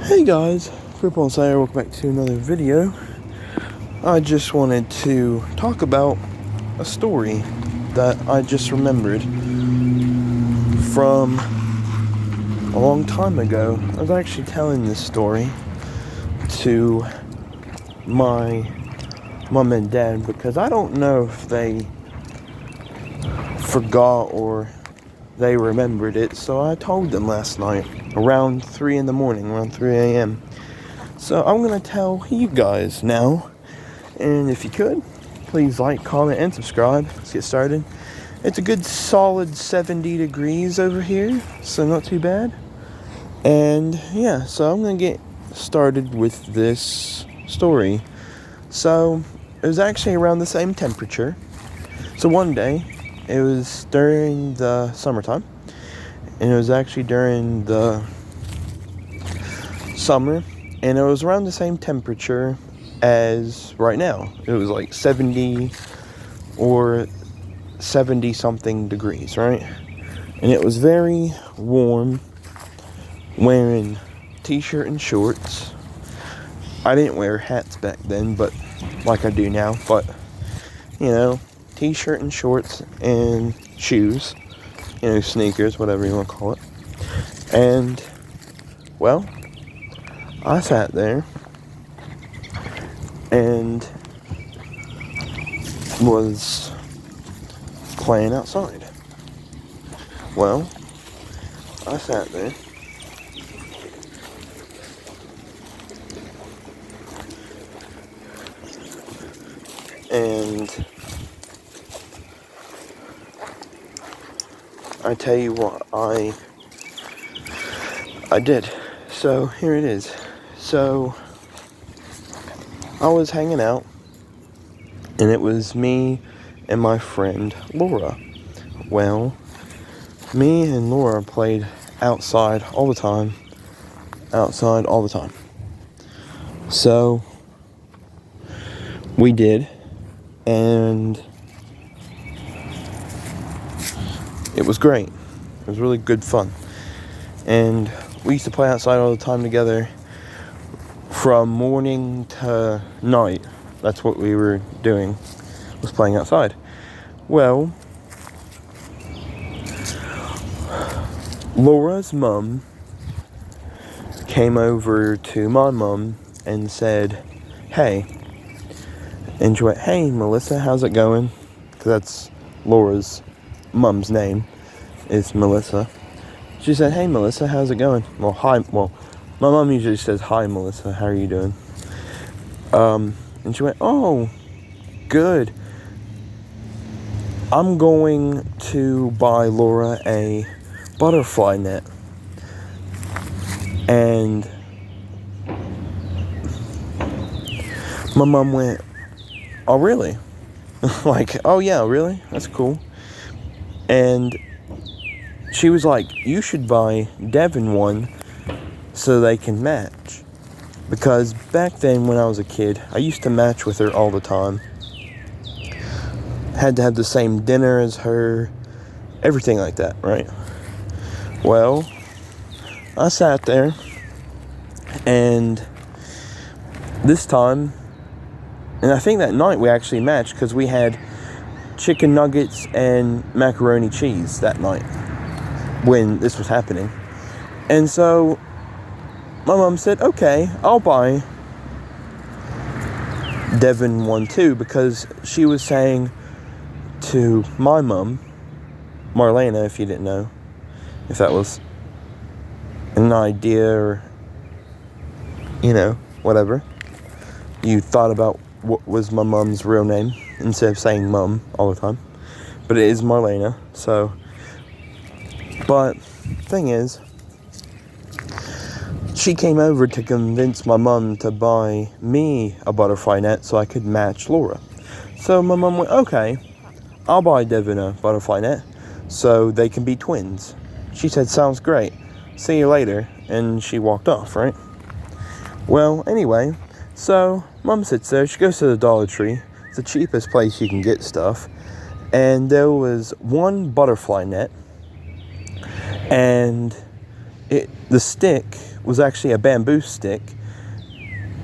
Hey guys, Football Slayer, welcome back to another video. I just wanted to talk about a story that I just remembered from a long time ago. I was actually telling this story to my mom and dad because I don't know if they forgot or they remembered it, so I told them last night around 3 in the morning, around 3 a.m. So I'm going to tell you guys now, and if you could, please like, comment, and subscribe. Let's get started. It's a good solid 70 degrees over here, so not too bad. And yeah, so I'm going to get started with this story. So it was actually around the same temperature. So one day, it was during the summertime, and it was actually during the summer, and it was around the same temperature as right now. It was like 70 or 70 something degrees, right? And it was very warm, wearing t-shirt and shorts. I didn't wear hats back then, but like I do now, but you know, t-shirt and shorts and shoes, sneakers, whatever you want to call it. And well, I sat there and was playing outside. Well, I sat there and I tell you what I did. So here it is. So I was hanging out, and it was me and my friend Laura. Well, me and Laura played outside all the time. So we did, and it was great. It was really good fun. And we used to play outside all the time together from morning to night. That's what we were doing, was playing outside. Well, Laura's mum came over to my mum and said, hey. And she went, hey, Melissa, how's it going? Because that's Laura's mum's name, is Melissa. She said, hey, Melissa, how's it going? Well, hi. Well, my mom usually says, hi, Melissa, how are you doing? And she went, oh, good. I'm going to buy Laura a butterfly net. And my mom went, oh, really? Like, oh, yeah, really? That's cool. And she was like, you should buy Devin one so they can match. Because back then when I was a kid, I used to match with her all the time. Had to have the same dinner as her, everything like that, right? Well, I sat there, and this time, and I think that night we actually matched because we had chicken nuggets and macaroni cheese that night when this was happening. And so my mom said, okay, I'll buy Devin one too, because she was saying to my mom, Marlena, if you didn't know, if that was an idea or, whatever, you thought about what was my mom's real name instead of saying mom all the time. But it is Marlena, so. But thing is, she came over to convince my mom to buy me a butterfly net so I could match Laura. So my mom went, okay, I'll buy Devin a butterfly net so they can be twins. She said, sounds great. See you later. And she walked off, right? Well, anyway, so mom sits there. She goes to the Dollar Tree. It's the cheapest place you can get stuff. And there was one butterfly net. And the stick was actually a bamboo stick,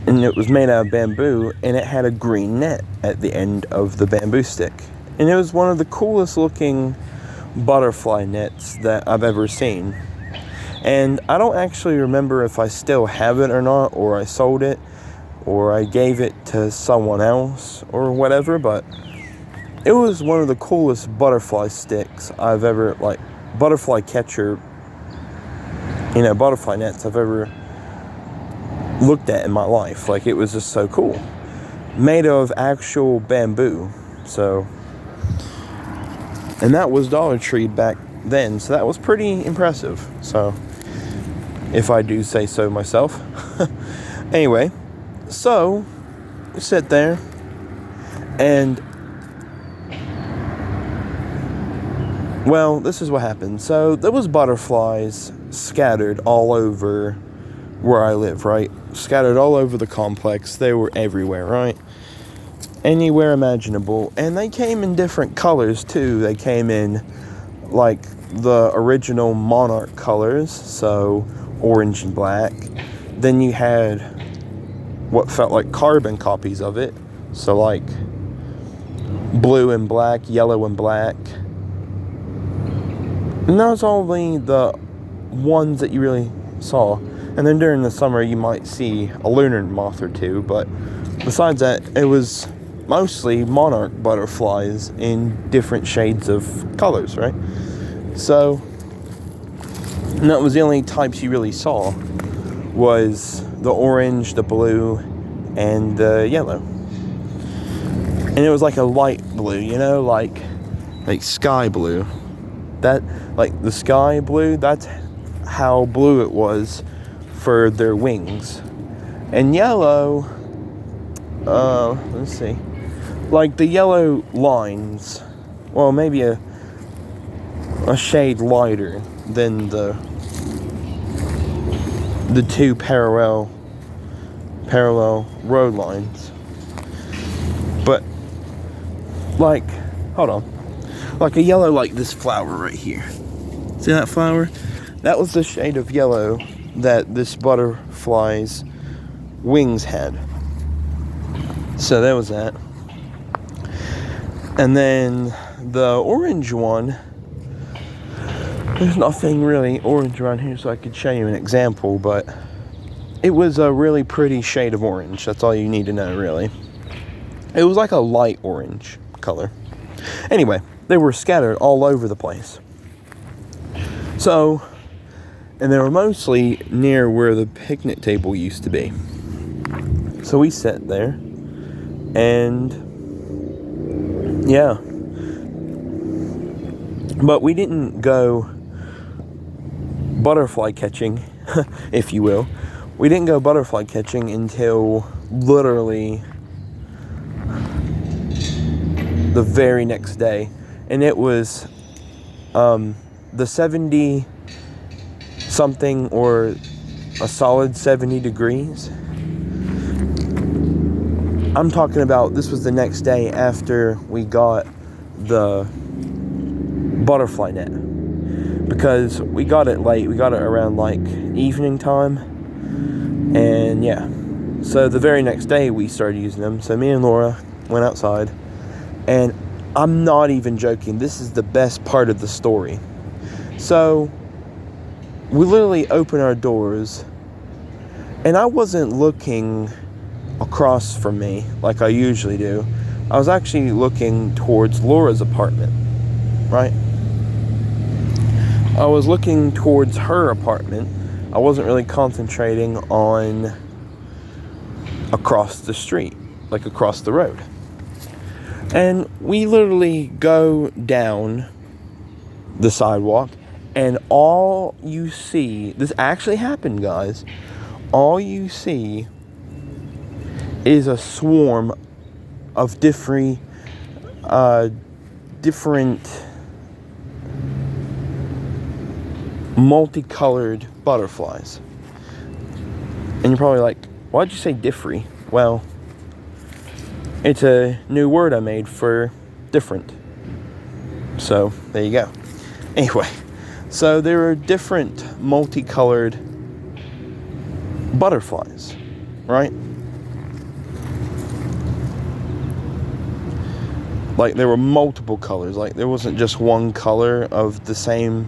and it was made out of bamboo, and it had a green net at the end of the bamboo stick. And it was one of the coolest looking butterfly nets that I've ever seen. And I don't actually remember if I still have it or not, or I sold it, or I gave it to someone else, or whatever, but it was one of the coolest butterfly sticks I've ever, like, butterfly catcher, butterfly nets I've ever looked at in my life. Like, it was just so cool. Made of actual bamboo. So, and that was Dollar Tree back then, so that was pretty impressive. So, if I do say so myself. Anyway, so we sit there, and well, this is what happened. So there was butterflies scattered all over where I live, right? Scattered all over the complex. They were everywhere, right? Anywhere imaginable. And they came in different colors too. They came in like the original monarch colors, so orange and black. Then you had what felt like carbon copies of it, so like blue and black, yellow and black. And that was only the ones that you really saw. And then during the summer you might see a lunar moth or two, but besides that, it was mostly monarch butterflies in different shades of colors, right? So, and that was the only types you really saw, was the orange, the blue, and the yellow. And it was like a light blue, like sky blue. That, like the sky blue, that's how blue it was for their wings. And yellow, let's see, like the yellow lines, well, maybe a shade lighter than the two parallel road lines. But like, hold on, like a yellow, like this flower right here. See that flower? That was the shade of yellow that this butterfly's wings had. So there was that. And then the orange one, there's nothing really orange around here, so I could show you an example, but it was a really pretty shade of orange. That's all you need to know, really. It was like a light orange color. Anyway, they were scattered all over the place. So, and they were mostly near where the picnic table used to be. So we sat there, and yeah. But we didn't go butterfly catching, if you will. We didn't go butterfly catching until literally the very next day. And it was the 70 something, or a solid 70 degrees. I'm talking about, this was the next day after we got the butterfly net, because we got it late. We got it around like evening time, and yeah, so the very next day we started using them. So me and Laura went outside, and I'm not even joking, this is the best part of the story. So we literally opened our doors, and I wasn't looking across from me like I usually do. I was actually looking towards Laura's apartment, right? I was looking towards her apartment. I wasn't really concentrating on across the street, like across the road. And we literally go down the sidewalk, and all you see, this actually happened, guys, all you see is a swarm of different multicolored butterflies. And you're probably like, why'd you say different? Well, it's a new word I made for different. So, there you go. Anyway, So there were different multicolored butterflies, right? Like there were multiple colors. Like there wasn't just one color of the same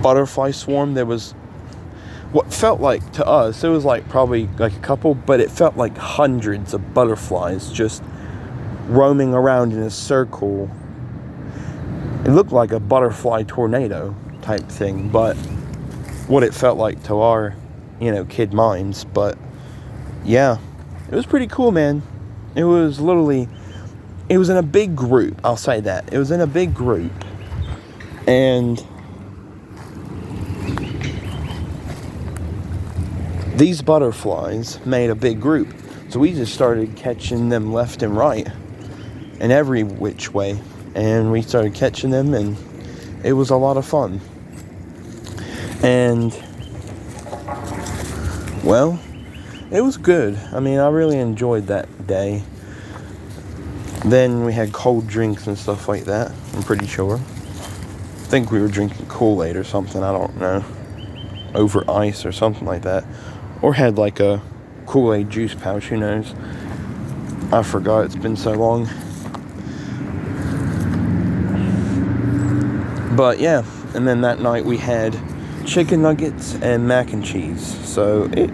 butterfly swarm. There was what felt like to us, it was like probably like a couple, but it felt like hundreds of butterflies just roaming around in a circle. It looked like a butterfly tornado type thing, but what it felt like to our, kid minds. But yeah, it was pretty cool, man. It was in a big group, I'll say that. It was in a big group. And these butterflies made a big group. So we just started catching them left and right and every which way. And we started catching them, and it was a lot of fun. And, well, it was good. I mean, I really enjoyed that day. Then we had cold drinks and stuff like that, I'm pretty sure. I think we were drinking Kool-Aid or something, I don't know. Over ice or something like that. Or had like a Kool-Aid juice pouch, who knows. I forgot, it's been so long. But yeah, and then that night we had chicken nuggets and mac and cheese. So it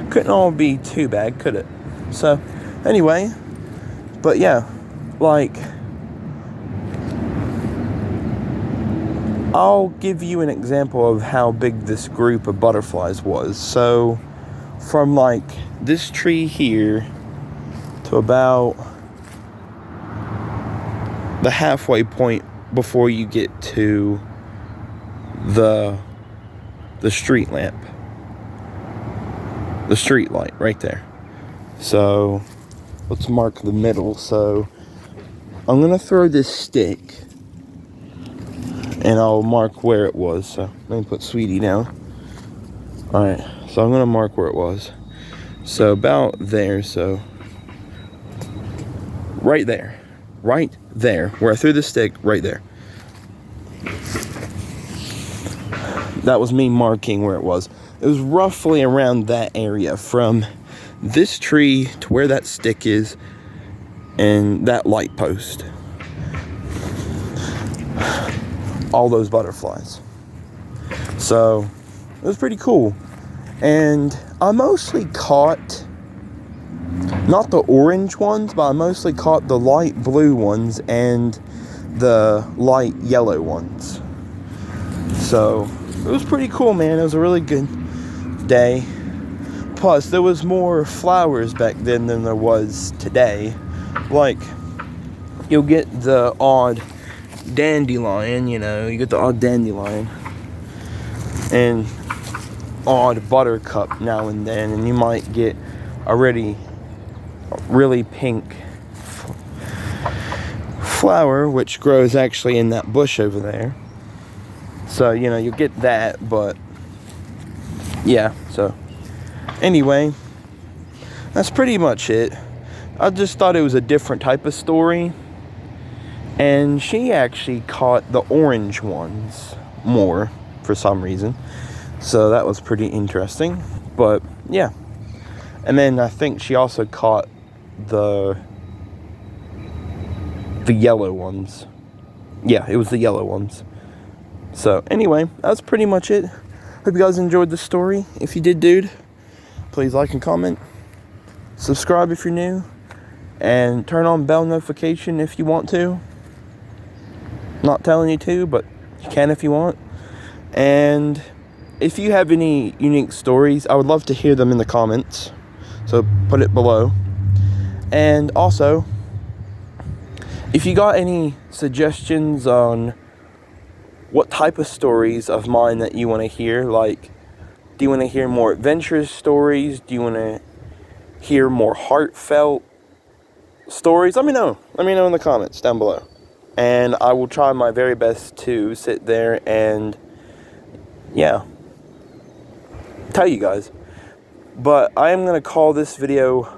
couldn't all be too bad, could it? So anyway, but yeah, like, I'll give you an example of how big this group of butterflies was. So from like this tree here to about the halfway point before you get to the street lamp, the street light right there. So let's mark the middle. So I'm gonna throw this stick and I'll mark where it was. So let me put Sweetie down. Alright, so I'm gonna mark where it was. So about there, so right there, where I threw the stick, right there. That was me marking where it was. It was roughly around that area, from this tree to where that stick is and that light post. All those butterflies. So it was pretty cool. And I mostly caught, not the orange ones, but I mostly caught the light blue ones and the light yellow ones. So it was pretty cool, man. It was a really good day. Plus, there was more flowers back then than there was today. Like, you'll get the odd dandelion, you get the odd dandelion and odd buttercup now and then, and you might get a really pink flower, which grows actually in that bush over there. So, you'll get that, but yeah, so anyway, that's pretty much it. I just thought it was a different type of story, and she actually caught the orange ones more for some reason, so that was pretty interesting. But yeah, and then I think she also caught the yellow ones. Yeah, it was the yellow ones. So anyway, that's pretty much it. Hope you guys enjoyed the story. If you did, dude, please like and comment. Subscribe if you're new. And turn on bell notification if you want to. Not telling you to, but you can if you want. And if you have any unique stories, I would love to hear them in the comments. So put it below. And also, if you got any suggestions on what type of stories of mine that you want to hear, like, do you want to hear more adventurous stories? Do you want to hear more heartfelt stories? Let me know. Let me know in the comments down below. And I will try my very best to sit there and, yeah, tell you guys. But I am going to call this video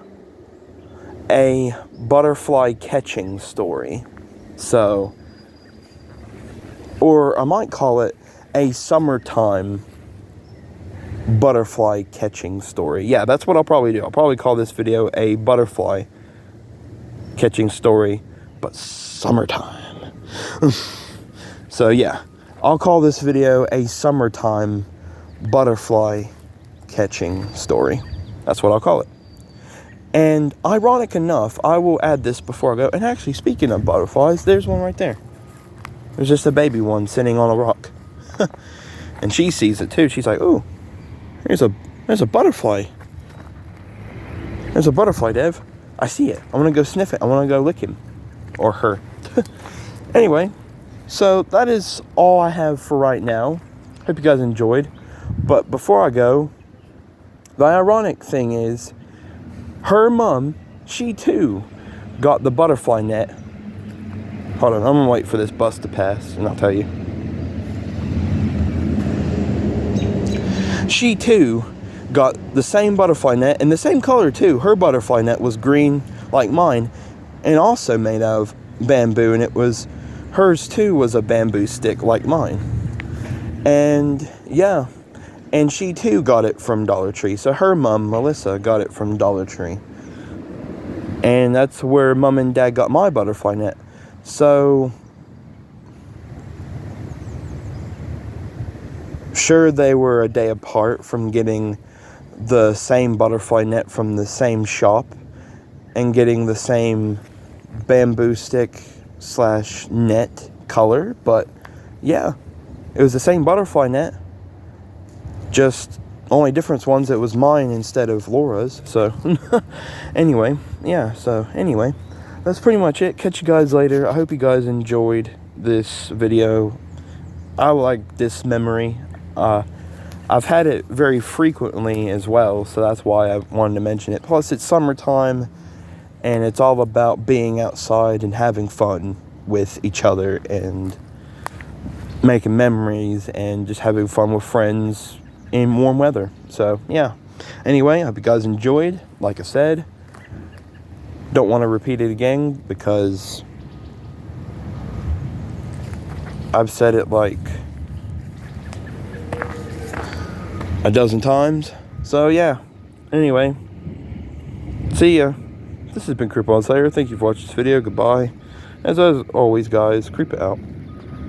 a butterfly catching story. So, or I might call it a summertime butterfly catching story. Yeah, that's what I'll probably do. I'll probably call this video a butterfly catching story, but summertime. So yeah, I'll call this video a summertime butterfly catching story. That's what I'll call it. And ironic enough, I will add this before I go. And actually, speaking of butterflies, there's one right there. There's just a baby one sitting on a rock. And she sees it too. She's like, "Ooh, there's a butterfly. There's a butterfly, Dev. I see it. I want to go sniff it. I want to go lick him." Or her. Anyway, so that is all I have for right now. Hope you guys enjoyed. But before I go, the ironic thing is, her mom, she too got the butterfly net. Hold on, I'm gonna wait for this bus to pass and I'll tell you. She too got the same butterfly net, and the same color too. Her butterfly net was green like mine, and also made out of bamboo, and hers too was a bamboo stick like mine. And yeah, and she too got it from Dollar Tree. So her mom, Melissa, got it from Dollar Tree. And that's where Mom and Dad got my butterfly net. So sure, they were a day apart from getting the same butterfly net from the same shop and getting the same bamboo stick / net color, but yeah, it was the same butterfly net, just only difference ones, it was mine instead of Laura's. So anyway, that's pretty much it. Catch you guys later. I hope you guys enjoyed this video. I like this memory. I've had it very frequently as well, so that's why I wanted to mention it. Plus, it's summertime, and it's all about being outside and having fun with each other and making memories and just having fun with friends in warm weather. So, yeah. Anyway, I hope you guys enjoyed. Like I said, don't want to repeat it again because I've said it like a dozen times. So yeah, anyway, see ya. This has been Creep On Slayer. Thank you for watching this video. Goodbye. As always, guys, creep it out.